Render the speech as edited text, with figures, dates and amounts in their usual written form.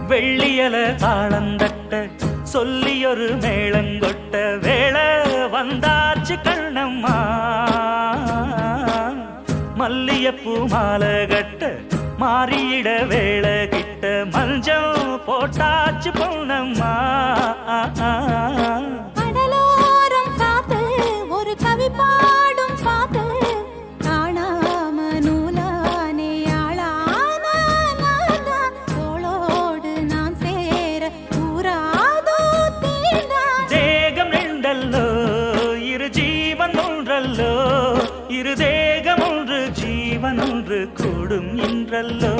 வெள்ளியல தாளந்தட்ட சொல்லியொரு மேளங்கொட்ட வேளை வந்தாச்சு கண்ணம்மா மல்லியப்பூ மாலை கட்ட மாறியிட வேளை கிட்ட மஞ்சள் போட்டாச்சு பொன்னம்மா கடலோரம் காத்து ஒரு கவி பாடும் பாத்து காணாம நூலானே ஆளான தோளோடு நான் சேர கூறாதோ தீர்ந்தான் தேகம் நின்றல்லோ இரு ஜீவன் ஒன்றல்லோ இரு தேகம் ஒன்று ஜீவன் ஒன்று கூடும் என்றல்லோ